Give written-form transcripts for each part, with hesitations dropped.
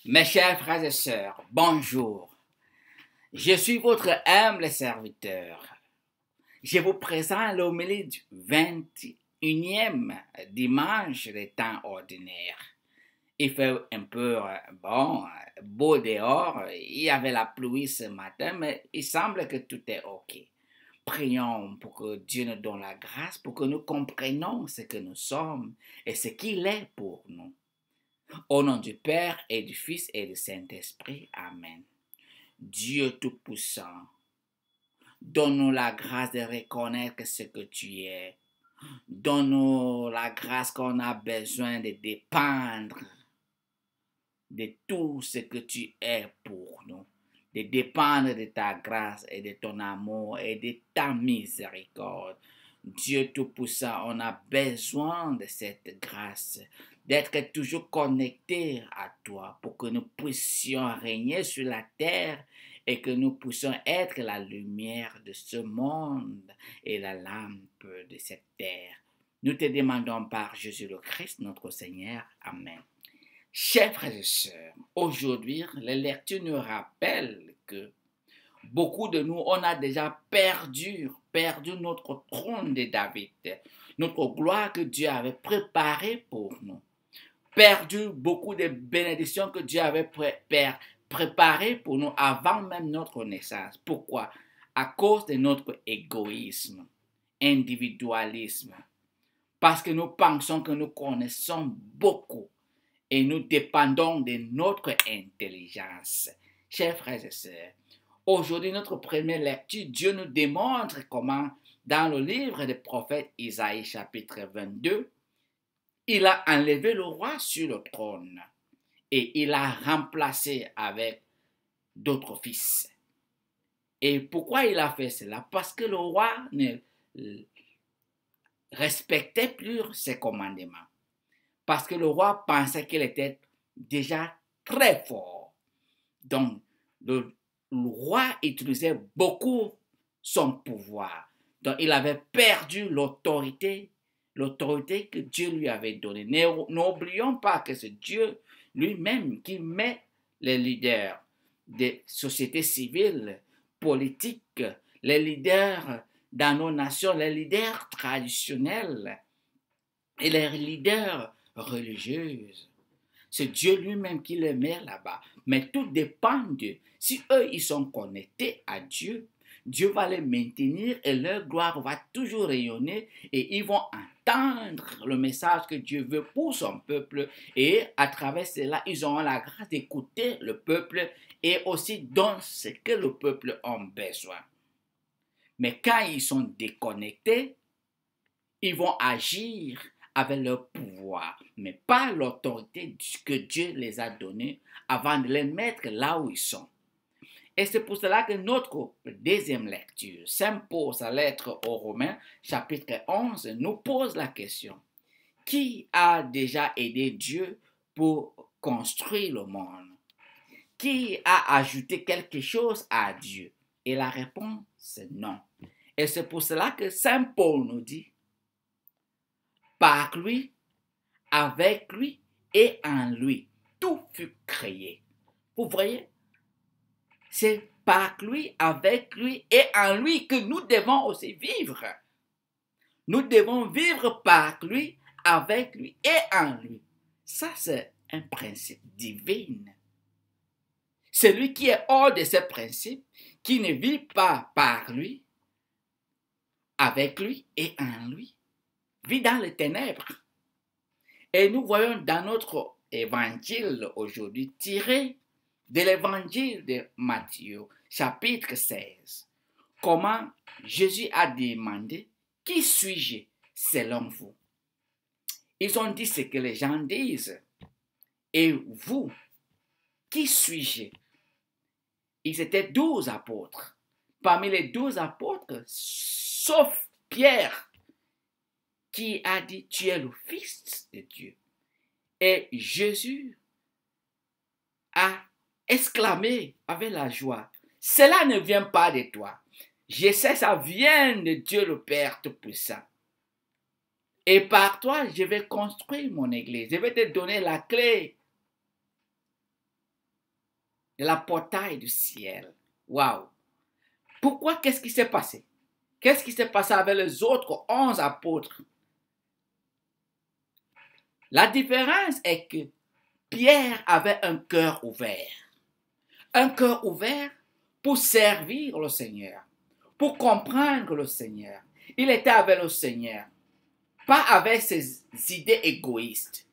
Mes chers frères et sœurs, bonjour. Je suis votre humble serviteur. Je vous présente l'homélie du 21e dimanche des temps ordinaires. Il fait un peu beau dehors. Il y avait la pluie ce matin, mais il semble que tout est OK. Prions pour que Dieu nous donne la grâce, pour que nous comprenions ce que nous sommes et ce qu'il est pour nous. Au nom du Père et du Fils et du Saint-Esprit. Amen. Dieu Tout-Puissant, donne-nous la grâce de reconnaître ce que tu es. Donne-nous la grâce qu'on a besoin de dépendre de tout ce que tu es pour nous. De dépendre de ta grâce et de ton amour et de ta miséricorde. Dieu Tout-Puissant, on a besoin de cette grâce, d'être toujours connecté à toi pour que nous puissions régner sur la terre et que nous puissions être la lumière de ce monde et la lampe de cette terre. Nous te demandons par Jésus le Christ, notre Seigneur. Amen. Chers frères et sœurs, aujourd'hui, les lectures nous rappellent que beaucoup de nous, on a déjà perdu notre trône de David, notre gloire que Dieu avait préparée pour nous. Perdu beaucoup de bénédictions que Dieu avait préparées pour nous avant même notre naissance. Pourquoi? À cause de notre égoïsme, individualisme. Parce que nous pensons que nous connaissons beaucoup et nous dépendons de notre intelligence. Chers frères et sœurs, aujourd'hui, notre première lecture, Dieu nous démontre comment, dans le livre des prophètes Isaïe chapitre 22, il a enlevé le roi sur le trône et il l'a remplacé avec d'autres fils. Et pourquoi il a fait cela? Parce que le roi ne respectait plus ses commandements. Parce que le roi pensait qu'il était déjà très fort. Donc, le roi utilisait beaucoup son pouvoir. Donc, il avait perdu l'autorité que Dieu lui avait donnée. N'oublions pas que c'est Dieu lui-même qui met les leaders des sociétés civiles, politiques, les leaders dans nos nations, les leaders traditionnels et les leaders religieux. C'est Dieu lui-même qui les met là-bas. Mais tout dépend d'eux. Si eux, ils sont connectés à Dieu, Dieu va les maintenir et leur gloire va toujours rayonner et ils vont entendre le message que Dieu veut pour son peuple et à travers cela, ils auront la grâce d'écouter le peuple et aussi dans ce que le peuple a besoin. Mais quand ils sont déconnectés, ils vont agir avec leur pouvoir, mais pas l'autorité que Dieu les a donnée avant de les mettre là où ils sont. Et c'est pour cela que notre deuxième lecture, Saint Paul, sa lettre aux Romains, chapitre 11, nous pose la question: qui a déjà aidé Dieu pour construire le monde? Qui a ajouté quelque chose à Dieu? Et la réponse, c'est non. Et c'est pour cela que Saint Paul nous dit: par lui, avec lui et en lui, tout fut créé. Vous voyez? C'est par lui, avec lui et en lui que nous devons aussi vivre. Nous devons vivre par lui, avec lui et en lui. Ça, c'est un principe divin. Celui qui est hors de ce principe, qui ne vit pas par lui, avec lui et en lui, vit dans les ténèbres. Et nous voyons dans notre évangile aujourd'hui, tiré de l'évangile de Matthieu, chapitre 16, comment Jésus a demandé: qui suis-je selon vous? Ils ont dit ce que les gens disent. Et vous, qui suis-je? Ils étaient 12 apôtres. Parmi les 12 apôtres, sauf Pierre, qui a dit: tu es le Fils de Dieu. Et Jésus a exclamé avec la joie: cela ne vient pas de toi. Je sais, ça vient de Dieu le Père Tout-Puissant. Et par toi, je vais construire mon église. Je vais te donner la clé de la portail du ciel. Waouh! Pourquoi? Qu'est-ce qui s'est passé? Qu'est-ce qui s'est passé avec les autres 11 apôtres? La différence est que Pierre avait un cœur ouvert. Un cœur ouvert pour servir le Seigneur, pour comprendre le Seigneur. Il était avec le Seigneur, pas avec ses idées égoïstes,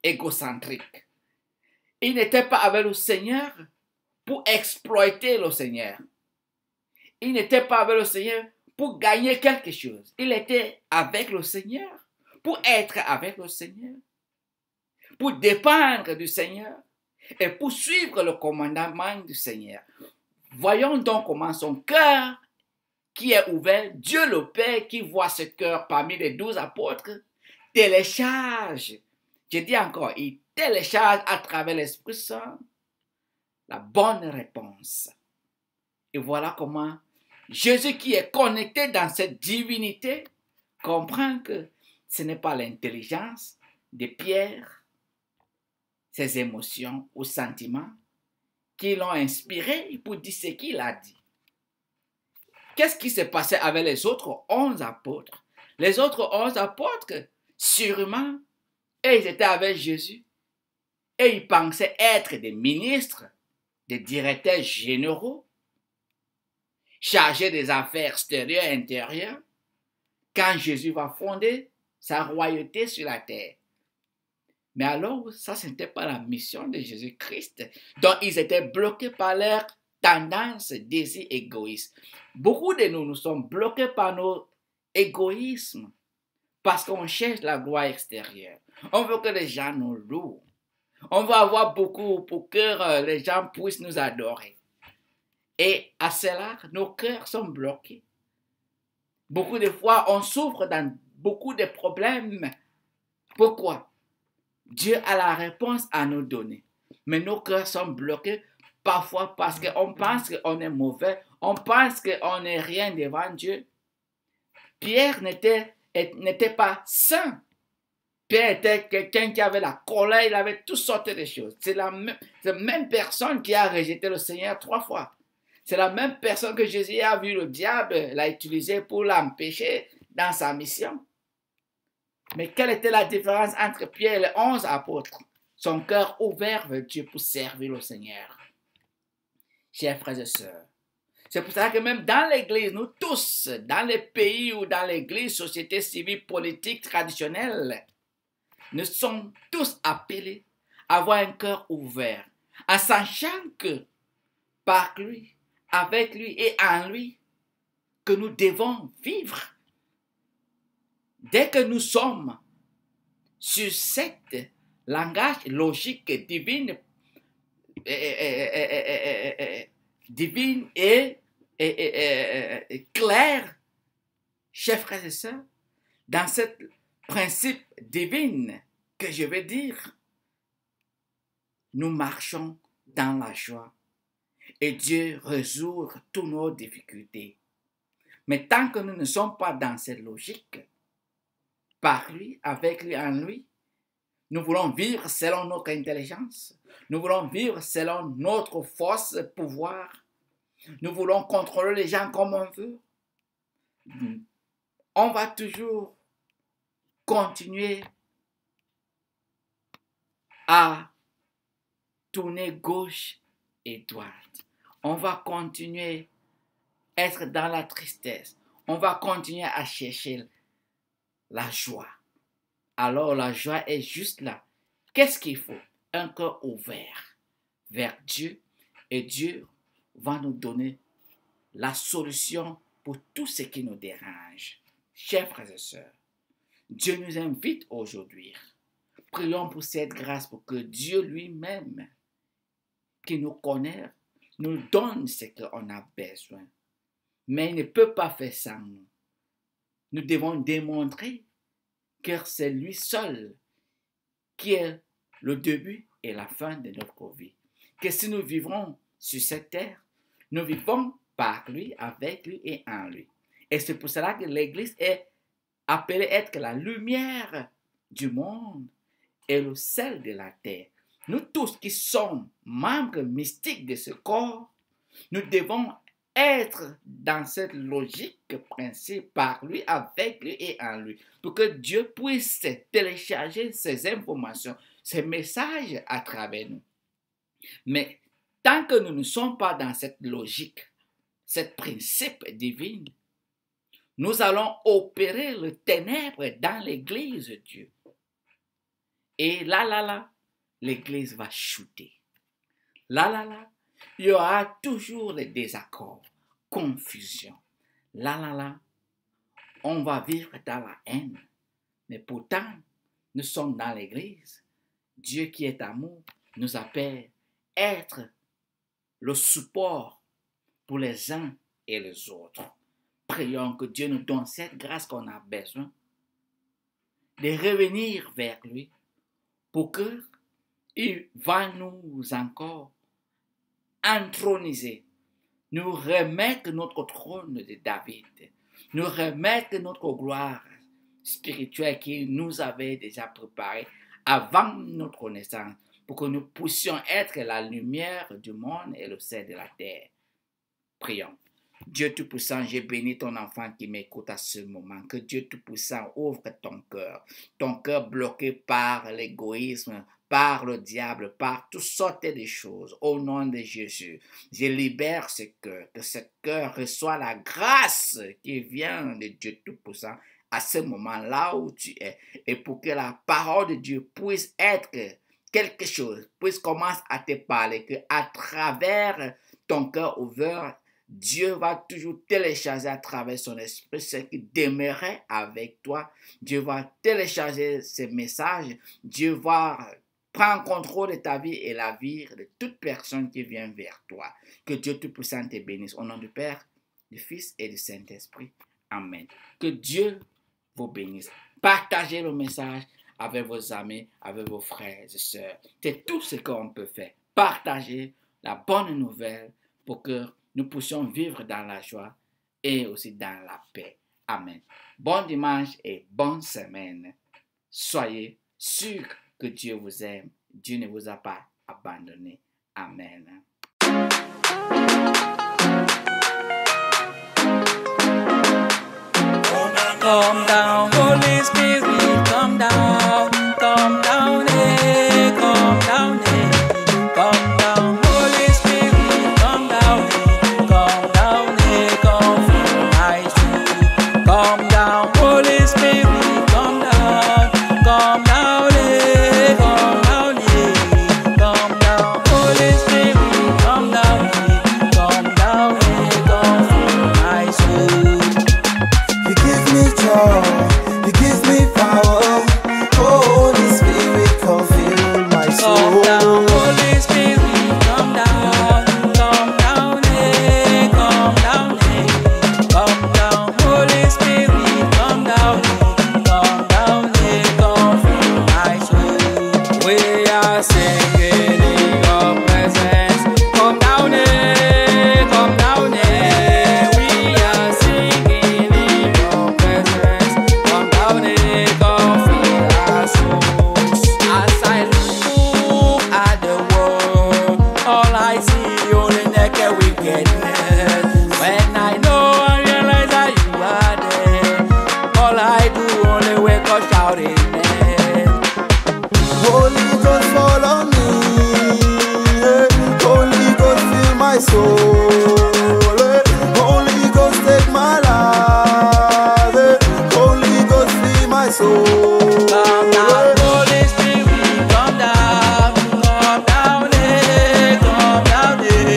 égocentriques. Il n'était pas avec le Seigneur pour exploiter le Seigneur. Il n'était pas avec le Seigneur pour gagner quelque chose. Il était avec le Seigneur pour être avec le Seigneur, pour dépendre du Seigneur et pour suivre le commandement du Seigneur. Voyons donc comment son cœur qui est ouvert, Dieu le Père qui voit ce cœur parmi les 12 apôtres, télécharge. Je dis encore, il télécharge à travers l'Esprit Saint la bonne réponse. Et voilà comment Jésus qui est connecté dans cette divinité comprend que ce n'est pas l'intelligence de Pierre, ses émotions ou sentiments qui l'ont inspiré pour dire ce qu'il a dit. Qu'est-ce qui s'est passé avec les autres 11 apôtres? Les autres 11 apôtres, sûrement, ils étaient avec Jésus et ils pensaient être des ministres, des directeurs généraux, chargés des affaires extérieures et intérieures, quand Jésus va fonder sa royauté sur la terre. Mais alors, ça, ce n'était pas la mission de Jésus-Christ. Donc, ils étaient bloqués par leur tendance, désir égoïste. Beaucoup de nous sommes bloqués par nos égoïsmes parce qu'on cherche la gloire extérieure. On veut que les gens nous louent. On veut avoir beaucoup pour que les gens puissent nous adorer. Et à cela, nos cœurs sont bloqués. Beaucoup de fois, on souffre dans beaucoup de problèmes. Pourquoi? Dieu a la réponse à nous donner. Mais nos cœurs sont bloqués parfois parce qu'on pense qu'on est mauvais. On pense qu'on n'est rien devant Dieu. Pierre n'était pas saint. Pierre était quelqu'un qui avait la colère, il avait toutes sortes de choses. C'est la même personne qui a rejeté le Seigneur 3 fois. C'est la même personne que Jésus a vu le diable, l'a utilisé pour l'empêcher dans sa mission. Mais quelle était la différence entre Pierre et les 11 apôtres? Son cœur ouvert vers Dieu pour servir le Seigneur. Chers frères et sœurs, c'est pour ça que même dans l'Église, nous tous, dans les pays ou dans l'Église, société civile, politique, traditionnelle, nous sommes tous appelés à avoir un cœur ouvert, en sachant que par lui, avec lui et en lui, que nous devons vivre. Dès que nous sommes sur cet langage logique divine, divine et clair, chers frères et sœurs, dans ce principe divin que je vais dire, nous marchons dans la joie et Dieu résout toutes nos difficultés. Mais tant que nous ne sommes pas dans cette logique, par lui, avec lui, en lui, nous voulons vivre selon notre intelligence, nous voulons vivre selon notre force, pouvoir, nous voulons contrôler les gens comme on veut. On va toujours continuer à tourner gauche et droite. On va continuer à être dans la tristesse. On va continuer à chercher la joie. Alors la joie est juste là. Qu'est-ce qu'il faut? Un cœur ouvert vers Dieu et Dieu va nous donner la solution pour tout ce qui nous dérange. Chers frères et sœurs, Dieu nous invite aujourd'hui. Prions pour cette grâce pour que Dieu lui-même, qui nous connaît, nous donne ce qu'on a besoin. Mais il ne peut pas faire sans nous. Nous devons démontrer que c'est lui seul qui est le début et la fin de notre vie. Que si nous vivrons sur cette terre, nous vivons par lui, avec lui et en lui. Et c'est pour cela que l'Église est appelée à être la lumière du monde et le sel de la terre. nous tous qui sommes membres mystiques de ce corps, nous devons être dans cette logique principe par lui, avec lui et en lui, pour que Dieu puisse télécharger ces informations, ces messages à travers nous. Mais tant que nous ne sommes pas dans cette logique, ce principe divin, nous allons opérer le ténèbre dans l'église de Dieu. Et là, l'église va chuter. Là, il y aura toujours des désaccords, confusion. Là, on va vivre dans la haine. Mais pourtant, nous sommes dans l'église. Dieu qui est amour nous appelle à être le support pour les uns et les autres. Prions que Dieu nous donne cette grâce qu'on a besoin de revenir vers lui pour qu'il va nous encore entroniser, nous remettre notre trône de David, nous remettre notre gloire spirituelle qu'il nous avait déjà préparée avant notre naissance, pour que nous puissions être la lumière du monde et le sel de la terre. Prions. Dieu Tout-Puissant, j'ai béni ton enfant qui m'écoute à ce moment. Que Dieu Tout-Puissant ouvre ton cœur bloqué par l'égoïsme, par le diable, par toutes sortes de choses. Au nom de Jésus, je libère ce cœur, que ce cœur reçoit la grâce qui vient de Dieu Tout-Puissant à ce moment-là où tu es. Et pour que la parole de Dieu puisse être quelque chose, puisse commencer à te parler, que à travers ton cœur ouvert, Dieu va toujours télécharger à travers son esprit ce qui demeurait avec toi. Dieu va télécharger ces messages. Dieu va prendre contrôle de ta vie et la vie de toute personne qui vient vers toi. Que Dieu Tout-Puissant te bénisse. Au nom du Père, du Fils et du Saint-Esprit. Amen. Que Dieu vous bénisse. Partagez le message avec vos amis, avec vos frères et sœurs. C'est tout ce qu'on peut faire. Partagez la bonne nouvelle pour que nous puissions vivre dans la joie et aussi dans la paix. Amen. Bon dimanche et bonne semaine. Soyez sûrs que Dieu vous aime. Dieu ne vous a pas abandonné. Amen. Come down, Holy Spirit, come down, eh, come down, eh, come down, Holy Spirit, come down, eh, come fill my soul. Come down, Holy Spirit, come down, eh, come down, Holy Spirit, come down, eh, come fill my soul. You give me joy, you give me power. Holy Spirit, come fill my soul. Come down, Holy Spirit, come down, eh, come down, eh, come down, Holy Spirit, come down, eh, come fill my soul. We are singing in your presence. Come down, eh, come down, eh. We are singing in your presence. Come down, eh, come fill our souls. As I look at the world, all I see only naked wickedness. When I know and realize that you are there, all I do only wake up shouting. Holy Ghost, fall on me. Holy Ghost, fill my soul. Holy Ghost, take my life. Holy Ghost, fill my soul. Come down, Holy Spirit, come down, eh, come down, eh.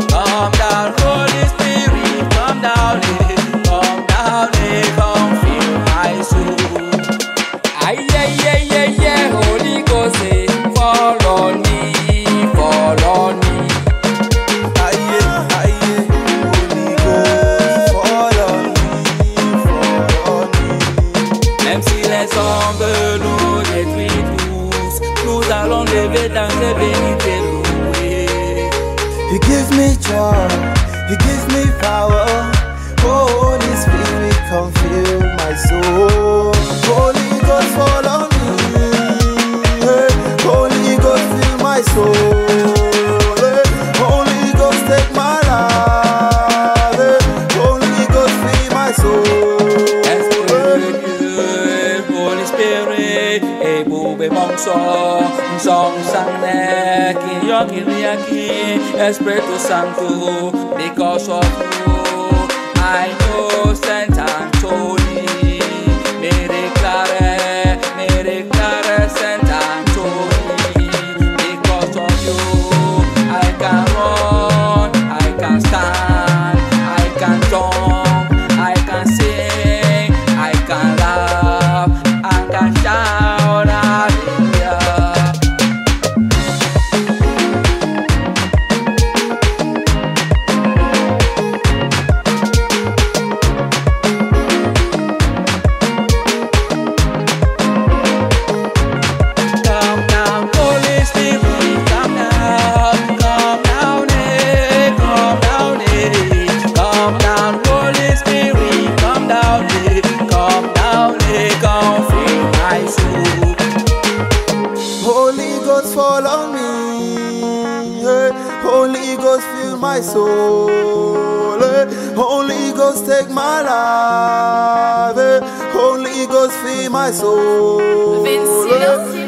Come down, Holy Spirit, come down, eh, come fill my soul. Aye, Holy Ghost, eh, fall on me, fall on me. Aye, Holy Ghost, fall on me, fall on me. Même si les ombres nous détruisent tous, nous allons lever dans les bénis et louer. You give me joy, you give me power. Holy Spirit, come fill my soul. Holy Ghost, fall on me. Holy Ghost, fill my soul. Holy Ghost, take my life. Holy Ghost, free my soul. Holy Spirit, bube bongso, song sang ne, kiriaki, Espiritu Santo, because of you, I know Saint Anthony, me declare Saint Anthony, because of you, I can run, I can stand, I can jump, I can sing, I can laugh, I can shout hallelujah. Come down, Holy Spirit, come down, eh, come down, eh, come down, Holy Spirit, come down, eh, come fill my soul. Holy Ghost, fall on me. Hey. Holy Ghost, fill my soul. Hey. Holy Ghost, take my life. Hey. Holy Ghost, fill my soul. Vinci, Hey.